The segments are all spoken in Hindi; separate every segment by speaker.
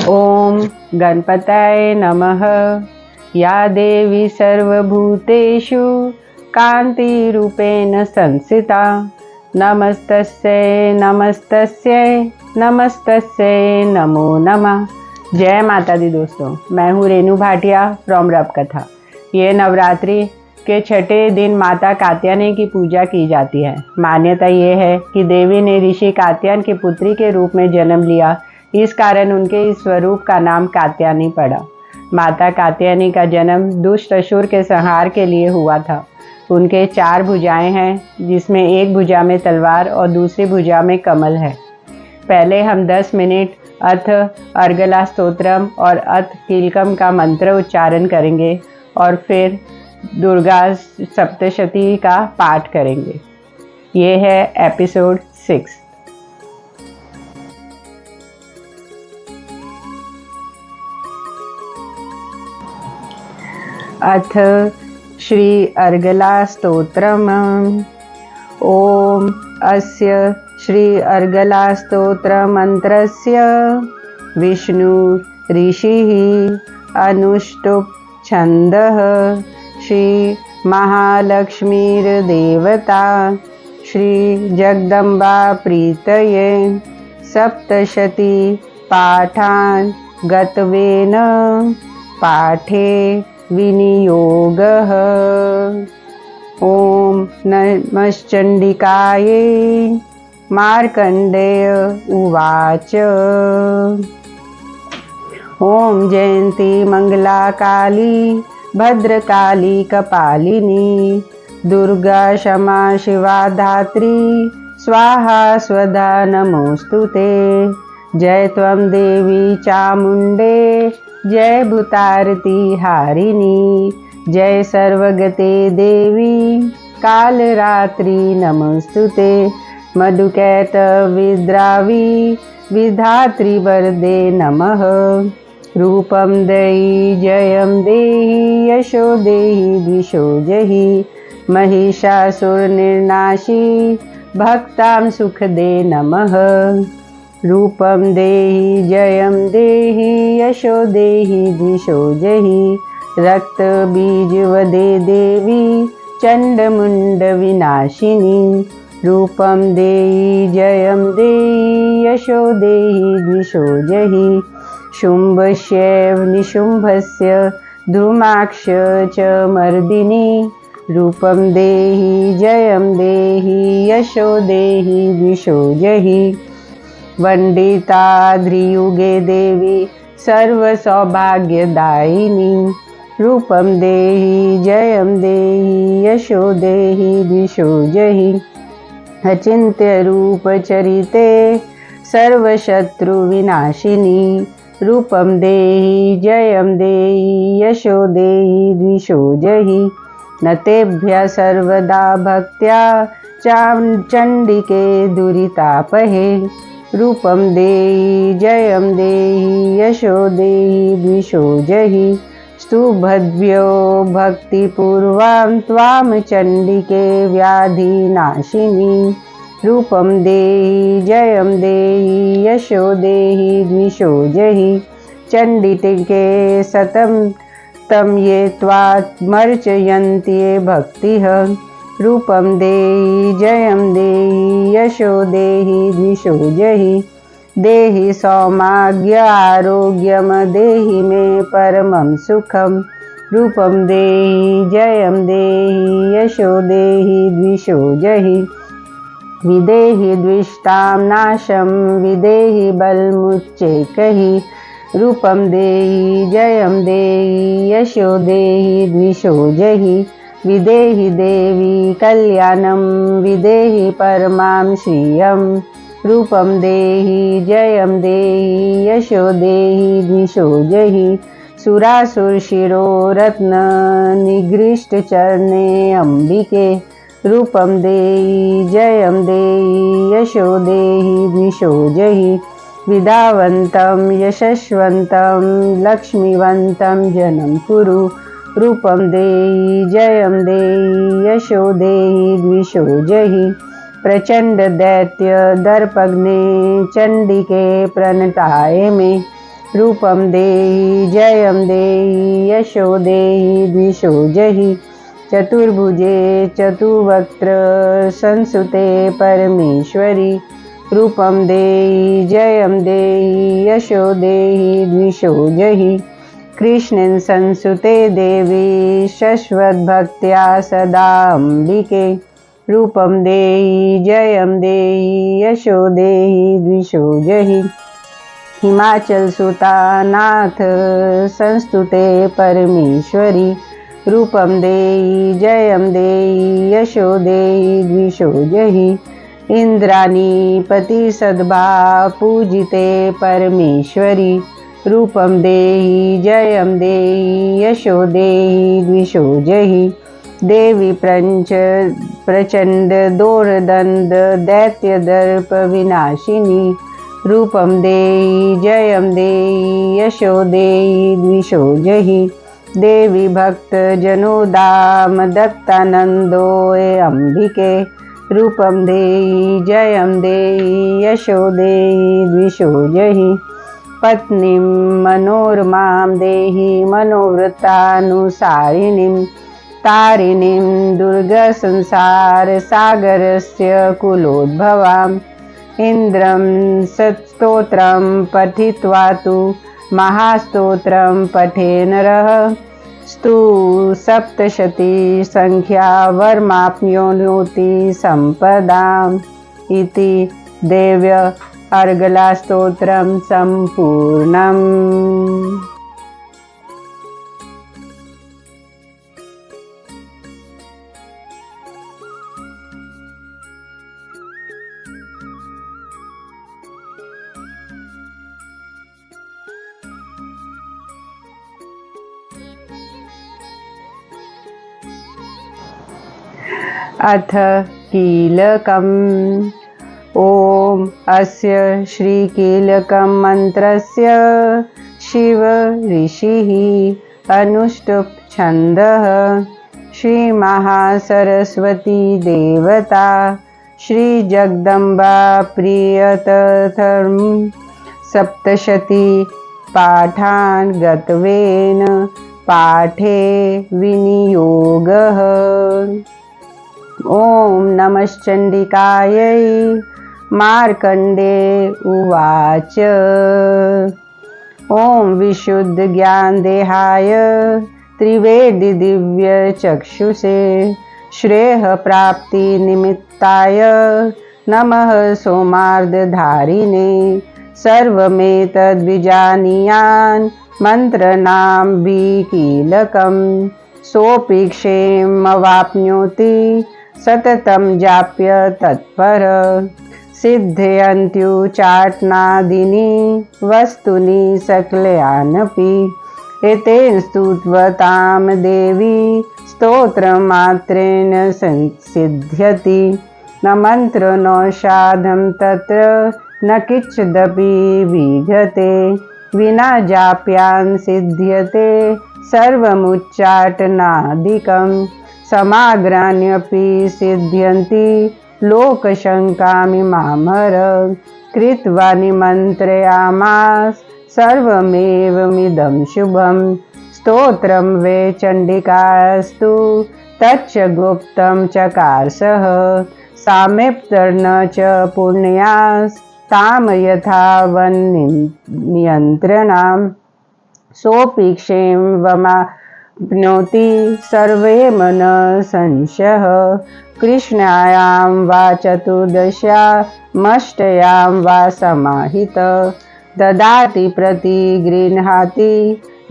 Speaker 1: ओम गणपतये नमः। या देवी सर्वभूतेषु कान्तिरूपेण संस्थिता नमस्तस्यै नमस्तस्यै नमस्तस्यै नमो नमः। जय माता दी दोस्तों, मैं हूँ रेनू भाटिया फ्रॉम रब कथा। ये नवरात्रि के छठे दिन माता कात्यायनी की पूजा की जाती है। मान्यता ये है कि देवी ने ऋषि कात्यायन की पुत्री के रूप में जन्म लिया, इस कारण उनके इस स्वरूप का नाम कात्यायनी पड़ा। माता कात्यायनी का जन्म दुष्ट असुर के संहार के लिए हुआ था। उनके 4 भुजाएं हैं, जिसमें एक भुजा में तलवार और दूसरी भुजा में कमल है। पहले हम 10 मिनट अथ अर्गला स्तोत्रम और अथ कीलकम का मंत्र उच्चारण करेंगे और फिर दुर्गा सप्तशती का पाठ करेंगे। ये है एपिसोड 6। अथ श्री अर्गला स्तोत्रम। ओम अस्य श्री अर्गला स्तोत्र मंत्रस्य विष्णु ऋषिः अनुष्टुप् छन्दः श्री महालक्ष्मीर्देवता श्री जगदम्बा प्रीतये सप्तशती पाठान् गत्वेन पाठे विनियोगः। ओम नमश्चंडिकायै। मार्कंडेय उवाच। ओम जयंती मंगला काली भद्रकाली कपालिनी दुर्गा क्षमा शिवा धात्री स्वाहा स्वधा नमोस्तुते। जय त्वं देवी चामुंडे जय भूतारती हारिणी जय सर्वगते देवी कालरात्रि नमस्तुते। मधुकैत विद्रावी विधात्री वरदे नमः। रूपम देहि जयम देहि यशो देहि द्विषो जहि महिषासुर निर्नाशी भक्तां सुख दे नमः। रूपम देहि जयम देहि यशो देहि द्विषो जहि रक्त बीज वदे देवी चंडमुंड विनाशिनी। रूपम देहि जयम देहि यशो देहि द्विषो जहि शुंभस्यैव निशुंभस्य धूमाक्ष च मर्दिनी। रूपम देहि जयम देहि यशो देहि द्विषो जहि वंदिताद्रियुगे देवी सर्वसौभाग्यदायिनी। रूपम देहि जयम देहि यशो देहि द्विषो जहि अचिन्त्य रूप चरिते सर्वशत्रु विनाशिनी। रूपम देहि जयम देहि यशो देहि द्विषो जहि न तेभ्यः सर्वदा भक्त्या चंडिके दुरितापहे। रूपम देहि जयम देहि यशो देहि द्विषो जहि स्तुभद्भ्यो भक्तिपूर्वां त्वां चंडिके व्याधिनाशिनी। रूपम देहि जयम देहि यशो देहि द्विषो जहि चंडिके सतम तम ये त्वामर्चयन्त्ये भक्तिः। रूपम देहि जयम देहि यशो देहि द्विषो जहि देहि सौभाग्य आरोग्यम देहि मे परमं सुखम। रूपम देहि जयम देहि यशो देहि द्विषो जहि विदेहि द्विष्टां नाशं विदेहि बलमुच्चैकहि। रूपम देहि जयम देहि यशो देहि द्विषो जहि विदेहि देवी कल्याणं विदेहि परमां श्रियं। रूपम देहि जयम देहि यशो देहि द्विषो जहि सुरासुर शिरो रत्न निगृष्ट चरणे अंबिके। रूपम देहि जयम देहि यशो देहि द्विषो जहि विद्यावन्तं यशस्वन्तं लक्ष्मीवन्तं जनं कुरु। रूपम देहि जयम देहि यशो देहि द्विषो जहि प्रचंड दैत्य दर्पग्ने चंडिके प्रणताय मे। रूपं देहि जयं देहि यशो देहि द्विषो जहि चतुर्भुजे चतुर्वक्त्र संसुते परमेश्वरी रूपं देहि जयं देहि यशो देहि द्विषो जहि कृष्णेन संसुते देवी शश्वद्भक्त्या सदा अम्बिके रूपं देहि जयं देहि यशो देहि द्विषो जहि हिमाचल सुता नाथ संस्तुते परमेश्वरी रूपं देहि जयं देहि यशो देहि द्विषो जहि इंद्राणीपति सद्भा पूजिते परमेश्वरी रूपं देहि जयं देहि यशो देहि द्विषो जहि देवी प्रचंड दोरदंड दैत्यदर्प विनाशिनी रूपं देहि जयं देहि यशो देहि द्विषो जहि देवी भक्त जनोदाम दत्तानंदोए अंबिके रूपं देहि जयं देहि यशो देहि द्विषो जहि पत्नीं मनोरमां देहि मनोव्रतानुसारिणीं तारिणीं दुर्गसंसारसागरस्य कुलोद्भवाम् इन्द्रं सत्स्तोत्रं पठित्वा तु महास्तोत्रं पठे नरः स्तु सप्तशती संख्या वर्माप्नोति सम्पदाम् इति देव्य अर्गला स्तोत्रं सम्पूर्णम्। अथ कीलकम् ॐ अस्य श्रीकीलकं मन्त्रस्य शिव ऋषिः अनुष्टुप् छन्दः श्रीमहासरस्वती देवता श्रीजगदम्बा प्रियतथं सप्तशती पाठान् गत्वेन पाठे विनियोगः। ॐ नमश्चण्डिकायै मार्कण्डे उवाच ॐ विशुद्धज्ञानदेहाय त्रिवेदिदिव्यचक्षुषे श्रेयःप्राप्तिनिमित्ताय नमः सोमार्धधारिणे सर्वमेतद्विजानीयान् मन्त्रणां विकीलकं सोऽपि क्षेमवाप्नोति सततं जाप्य तत्पर सिद्धयन्त्युच्चाटनादीनि वस्तूनि सकलयानपि एतेन स्तुत्वतां देवी स्तोत्रमात्रेण सिद्ध्यति न मन्त्र न साधं तत्र न किञ्चिदपि विद्यते विना जाप्यान् सिद्ध्यते सर्वमुच्चाटनादिकं समाग्राण्यपि सिद्ध्यन्ति लोकशङ्कामिमामर कृत्वा निमन्त्रयामास सर्वमेवमिदं शुभं स्तोत्रं वे चण्डिकास्तु तच्च गुप्तं चकारसः सामेप्तर्न च पुण्यास्तां यथावन्नियन्त्रणां सोऽपि क्षेममाप्नोति सर्वे मन संशयः कृष्णायां वा चतुर्दश्यामष्टयां वा समाहित ददाति प्रतिगृह्णाति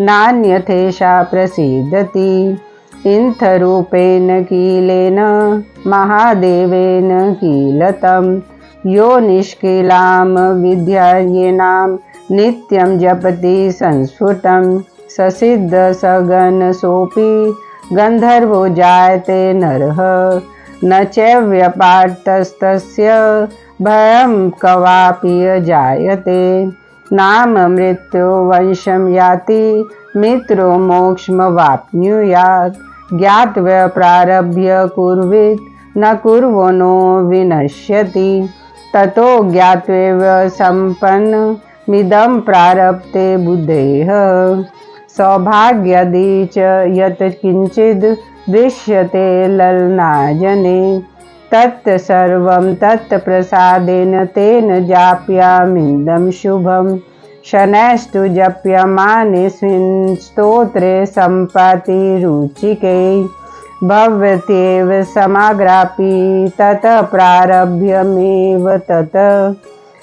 Speaker 1: नान्यथेषा प्रसीदति इंथरूपेण कीलेन महादेवेन कीलतं यो निष्कीलां विद्यायेनां नित्यं जपति संस्फुटं ससिद्ध सगनसोऽपि गन्धर्वो जायते नरः न चैव्यपाटस्तस्य भयं कवापि जायते नाम मृत्यो वंशं याति मित्रो मोक्षमवाप्नुयात् ज्ञात्वा प्रारभ्य कुर्वीत न कुर्वो नो विनश्यति ततो ज्ञात्वैव सम्पन्न मिदं प्रारब्धे बुद्धेः सौभाग्यदि च यत् किञ्चिद् दृश्यते ललनाजने तत् सर्वं तत्प्रसादेन तेन जाप्यामिदं शुभम् शनैस्तु जप्यमानेऽस्मिन् स्तोत्रे सम्पाति रुचिके भवत्येव समाग्रापि ततः प्रारभ्यमेव तत्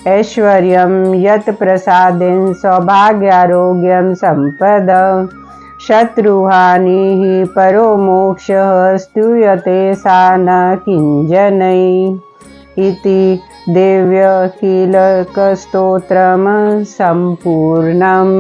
Speaker 1: ऐश्वर्यं यत् प्रसादेन सौभाग्यारोग्यं सम्पद शत्रुहानिः परो मोक्षः स्तूयते सा न किञ्जनैः इति देव्यकीलकस्तोत्रम् सम्पूर्णम्।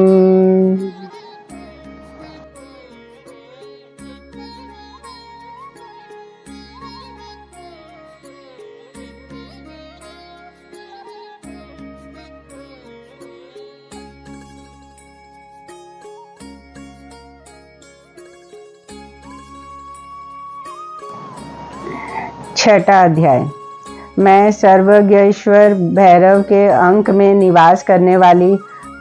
Speaker 1: छठा अध्याय। मैं सर्वज्ञ ईश्वर भैरव के अंक में निवास करने वाली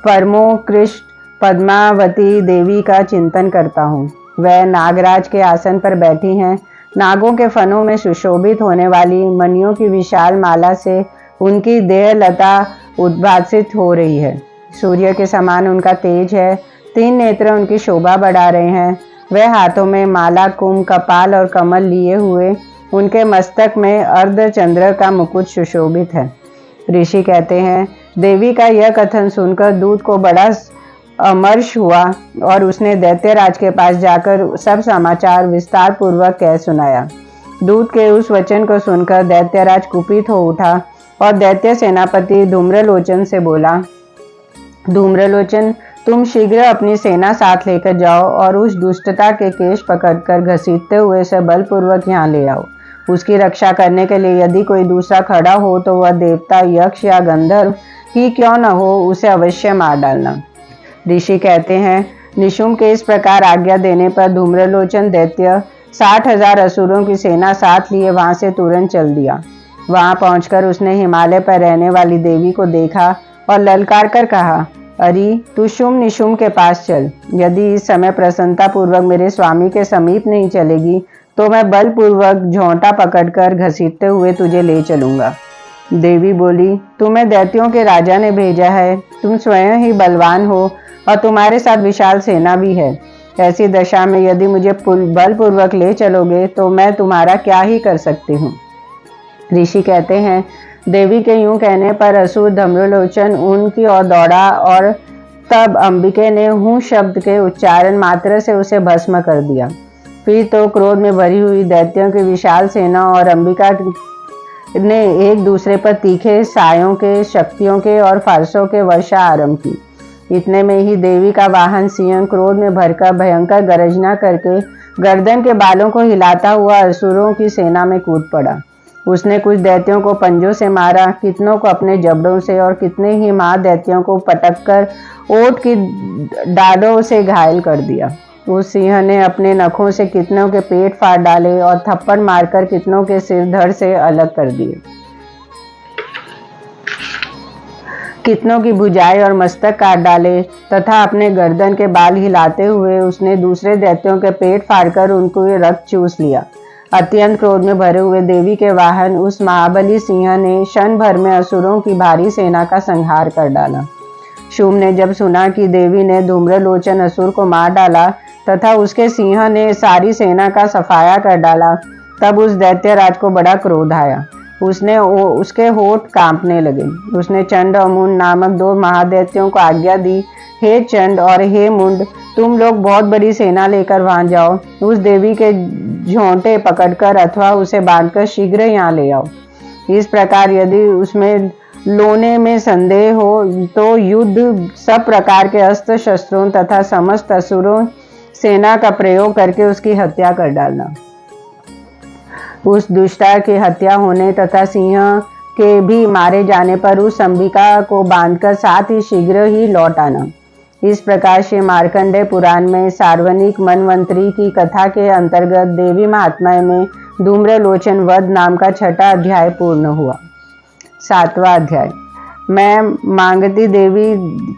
Speaker 1: परमोत्कृष्ट पद्मावती देवी का चिंतन करता हूँ। वह नागराज के आसन पर बैठी हैं। नागों के फनों में सुशोभित होने वाली मणियों की विशाल माला से उनकी देह लता उद्भासित हो रही है। सूर्य के समान उनका तेज है। 3 नेत्र उनकी शोभा बढ़ा रहे हैं। वह हाथों में माला, कुंभ, कपाल और कमल लिए हुए उनके मस्तक में अर्धचंद्र का मुकुट सुशोभित है। ऋषि कहते हैं, देवी का यह कथन सुनकर दूत को बड़ा अमर्ष हुआ और उसने दैत्यराज के पास जाकर सब समाचार विस्तार पूर्वक कह सुनाया। दूत के उस वचन को सुनकर दैत्यराज कुपित हो उठा और दैत्य सेनापति धूम्रलोचन से बोला, धूम्रलोचन, तुम शीघ्र अपनी सेना साथ लेकर जाओ और उस दुष्टता के केश पकड़कर घसीटते हुए उसे बलपूर्वक यहाँ ले आओ। उसकी रक्षा करने के लिए यदि कोई दूसरा खड़ा हो तो वह देवता, यक्ष या गंधर्व ही क्यों न हो, उसे अवश्य मार डालना। ऋषि कहते हैं, निशुम्भ के इस प्रकार आज्ञा देने पर धूम्रलोचन दैत्य 60,000 असुरों की सेना साथ लिए वहां से तुरंत चल दिया। वहां पहुंचकर उसने हिमालय पर रहने वाली देवी को देखा और ललकार कर कहा, अरे तू शुम्भ निशुम्भ के पास चल। यदि इस समय प्रसन्नता पूर्वक मेरे स्वामी के समीप नहीं चलेगी तो मैं बलपूर्वक झोंटा पकड़कर घसीटते हुए तुझे ले चलूंगा। देवी बोली, तुम्हें दैत्यों के राजा ने भेजा है। तुम स्वयं ही बलवान हो और तुम्हारे साथ विशाल सेना भी है। ऐसी दशा में यदि मुझे बलपूर्वक ले चलोगे तो मैं तुम्हारा क्या ही कर सकती हूँ। ऋषि कहते हैं, देवी के यूं कहने पर असुर धूम्रलोचन उनकी ओर दौड़ा और तब अंबिके ने हूँ शब्द के उच्चारण मात्र से उसे भस्म कर दिया। फिर तो क्रोध में भरी हुई दैत्यों की विशाल सेना और अंबिका ने एक दूसरे पर तीखे सायों के, शक्तियों के और फारसों के वर्षा आरंभ की। इतने में ही देवी का वाहन सिंह क्रोध में भरकर भयंकर गर्जना करके गर्दन के बालों को हिलाता हुआ असुरों की सेना में कूद पड़ा। उसने कुछ दैत्यों को पंजों से मारा, कितनों को अपने जबड़ों से और कितने ही दैत्यों को पटककर ओट की डालों से घायल कर दिया। उस सिंह ने अपने नखों से कितनों के पेट फाड़ डाले और थप्पड़ मारकर कितनों के सिर धड़ से अलग कर दिए। कितनों की भुजाएं और मस्तक काट डाले तथा अपने गर्दन के बाल हिलाते हुए उसने दूसरे दैत्यों के पेट फाड़कर उनको रक्त चूस लिया। अत्यंत क्रोध में भरे हुए देवी के वाहन उस महाबली सिंह ने क्षण भर में असुरों की भारी सेना का संहार कर डाला। शुम्भ ने जब सुना कि देवी ने धूम्रलोचन असुर को मार डाला तथा उसके सिंह ने सारी सेना का सफाया कर डाला, तब उस दैत्यराज को बड़ा क्रोध आया। उसके होठ कांपने लगे। उसने चंड और मुंड नामक 2 महादैत्यों को आज्ञा दी, हे चंड और हे मुंड, तुम लोग बहुत बड़ी सेना लेकर वहां जाओ। उस देवी के झोंटे पकड़कर अथवा उसे बांधकर शीघ्र यहाँ ले आओ। इस प्रकार यदि उसमें लोने में संदेह हो तो युद्ध सब प्रकार के अस्त्र शस्त्रों तथा समस्त असुरों सेना का प्रयोग करके उसकी हत्या कर डालना। उस दुष्टा की हत्या होने तथा सिंह के भी मारे जाने पर उस अंबिका को बांधकर साथ ही शीघ्र ही लौट आना। इस प्रकार श्री मार्कंडेय पुराण में सार्वनिक मनवंतरी की कथा के अंतर्गत देवी महात्म्य में धूम्रलोचन वध नाम का 6ठा अध्याय पूर्ण हुआ। 7वां अध्याय। मैं मांगती देवी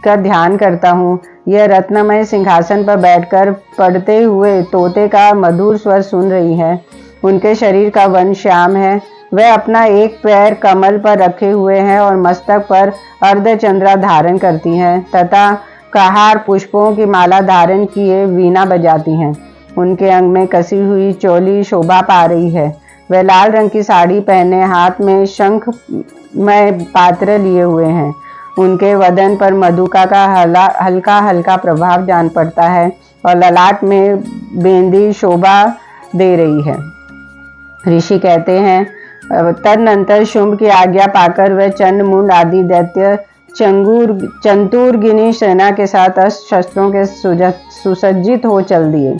Speaker 1: का ध्यान करता हूँ। यह रत्नमय सिंहासन पर बैठकर पढ़ते हुए तोते का मधुर स्वर सुन रही है। उनके शरीर का वर्ण श्याम है। वह अपना एक पैर कमल पर रखे हुए हैं और मस्तक पर अर्धचंद्रा धारण करती हैं तथा कहार पुष्पों की माला धारण किए वीणा बजाती हैं। उनके अंग में कसी हुई चोली शोभा पा रही है। वह लाल रंग की साड़ी पहने हाथ में शंख में पात्र लिए हुए हैं। उनके वदन पर मधुका का हल्का हल्का प्रभाव जान पड़ता है और ललाट में बेंदी शोभा दे रही है। ऋषि कहते हैं, तदनंतर शुंभ की आज्ञा पाकर वह चंड मुंड आदि दैत्य चंतुर्गिनी सेना के साथ अस्त्र शस्त्रों के सुसज्जित हो चल दिए।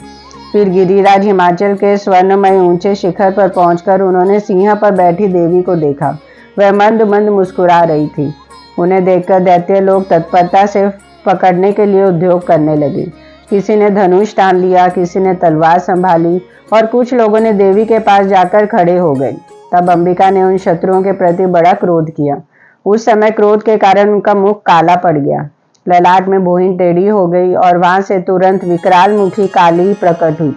Speaker 1: फिर गिरिराज हिमाचल के स्वर्णमय ऊंचे शिखर पर पहुंचकर उन्होंने सिंह पर बैठी देवी को देखा। वह मंद मंद मुस्कुरा रही थी। उन्हें देखकर दैत्य लोग तत्परता से पकड़ने के लिए उद्योग करने लगे। किसी ने धनुष तान लिया, किसी ने तलवार संभाली और कुछ लोगों ने देवी के पास जाकर खड़े हो गए। तब अंबिका ने उन शत्रुओं के प्रति बड़ा क्रोध किया। उस समय क्रोध के कारण उनका मुख काला पड़ गया, ललाट में भौहें टेढ़ी हो गई और वहां से तुरंत विकराल मुखी काली प्रकट हुई,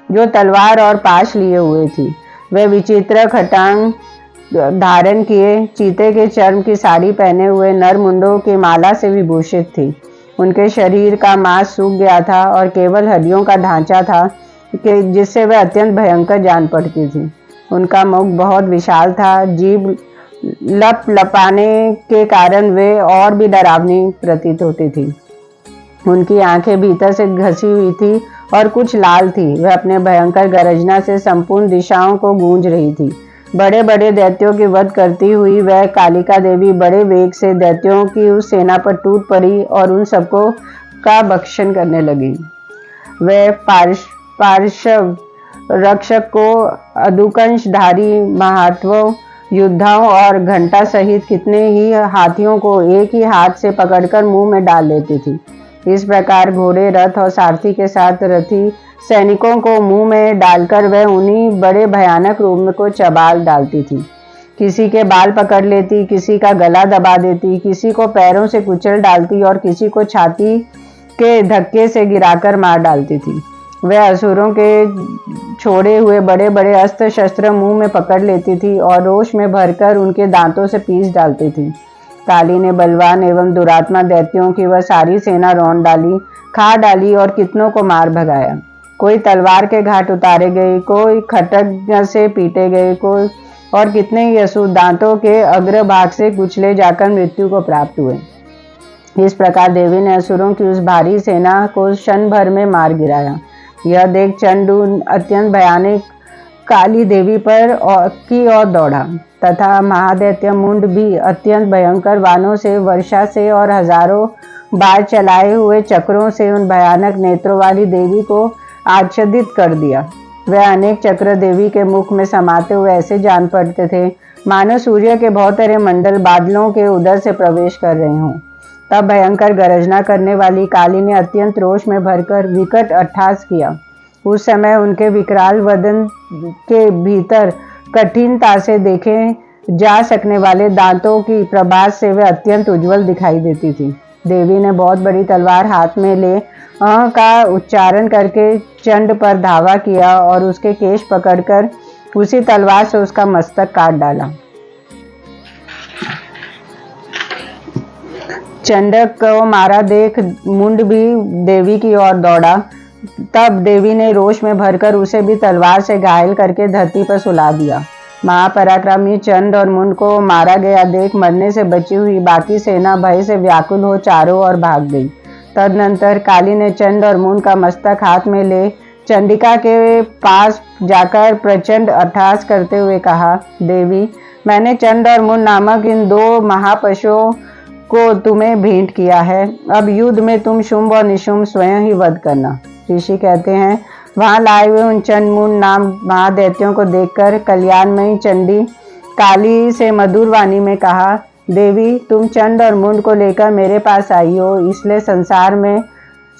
Speaker 1: जो तलवार और पाश लिए हुए थी। वह विचित्र खटांग धारण किए चीते के चर्म की साड़ी पहने हुए नरमुंडों की माला से विभूषित थी। उनके शरीर का मांस सूख गया था और केवल हड्डियों का ढांचा था कि जिससे वह अत्यंत भयंकर जान पड़ती थी। उनका मुख बहुत विशाल था। जीभ लप लपाने के कारण वे और भी डरावनी प्रतीत होती थी। उनकी आंखें भीतर से घसी हुई थी और कुछ लाल थी। वह अपने भयंकर गरजना से संपूर्ण दिशाओं को गूंज रही थी। बड़े बड़े दैत्यों की वध करती हुई वह कालिका देवी बड़े वेग से दैत्यों की उस सेना पर टूट पड़ी और उन सबको का भक्षण करने लगी। वह पार्श्व रक्षक को अदुकंशधारी महात्वों योद्धाओं और घंटा सहित कितने ही हाथियों को एक ही हाथ से पकड़कर मुंह में डाल लेती थी। इस प्रकार घोड़े, रथ और सारथी के साथ रथी सैनिकों को मुंह में डालकर वह उन्हीं बड़े भयानक रूप को चबा डालती थी। किसी के बाल पकड़ लेती, किसी का गला दबा देती, किसी को पैरों से कुचल डालती और किसी को छाती के धक्के से गिराकर मार डालती थी। वह असुरों के छोड़े हुए बड़े बड़े अस्त्र शस्त्र मुंह में पकड़ लेती थी और रोष में भरकर उनके दांतों से पीस डालती थी। काली ने बलवान एवं दुरात्मा दैत्यों की वह सारी सेना रौंद डाली, खा डाली और कितनों को मार भगाया। कोई तलवार के घाट उतारे गए, कोई खटक से पीटे गए, कोई और कितने ही असुर दांतों के अग्रभाग से कुचले जाकर मृत्यु को प्राप्त हुए। इस प्रकार देवी ने असुरों की उस भारी सेना को क्षण भर में मार गिराया। यह देख चंडू अत्यंत भयानक काली देवी पर की ओर दौड़ा तथा महादैत्य मुंड भी अत्यंत भयंकर वानों से, वर्षा से और हजारों बार चलाए हुए चक्रों से उन भयानक नेत्रों वाली देवी को आच्छादित कर दिया। वह अनेक चक्र देवी के मुख में समाते हुए ऐसे जान पड़ते थे मानो सूर्य के बहुतेरे मंडल बादलों के उदर से प्रवेश कर रहे हों। तब भयंकर गरजना करने वाली काली ने अत्यंत रोष में भरकर विकट अट्टहास किया। उस समय उनके विकराल वदन के भीतर कठिनता से देखे जा सकने वाले दांतों की प्रभास से वे अत्यंत उज्जवल दिखाई देती थी। देवी ने बहुत बड़ी तलवार हाथ में ले का उच्चारण करके चंड पर धावा किया और उसके केश पकड़कर उसी तलवार से उसका मस्तक काट डाला। चंडक को मारा देख मुंड भी देवी की ओर दौड़ा। तब देवी ने रोष में भरकर उसे भी तलवार से घायल करके धरती पर सुला दिया। महापराक्रमी चंड और मुंड को मारा गया देख मरने से बची हुई बाकी सेना भय से व्याकुल हो चारों ओर भाग गई। तदनंतर काली ने चंड और मुंड का मस्तक हाथ में ले चंडिका के पास जाकर प्रचंड अट्टहास करते हुए कहा, देवी, मैंने चंड और मुंड नामक इन दो महापशुओं को तुम्हें भेंट किया है। अब युद्ध में तुम शुंभ और निशुंभ स्वयं ही वध करना। ऋषि कहते हैं, वहां लाए हुए उन चंड मुंड नाम महादैत्यों को देखकर कल्याणमयी चंडी काली से मधुर वाणी में कहा, देवी, तुम चंड और मुंड को लेकर मेरे पास आई हो, इसलिए संसार में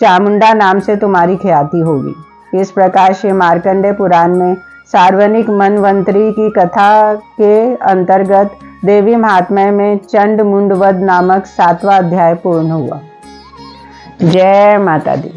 Speaker 1: चामुंडा नाम से तुम्हारी ख्याति होगी। इस प्रकार श्री मार्कंडेय पुराण में सार्वनिक मनवंतरी की कथा के अंतर्गत देवी महात्म्य में चंड मुंड वध नामक 7वां अध्याय पूर्ण हुआ। जय माता दी।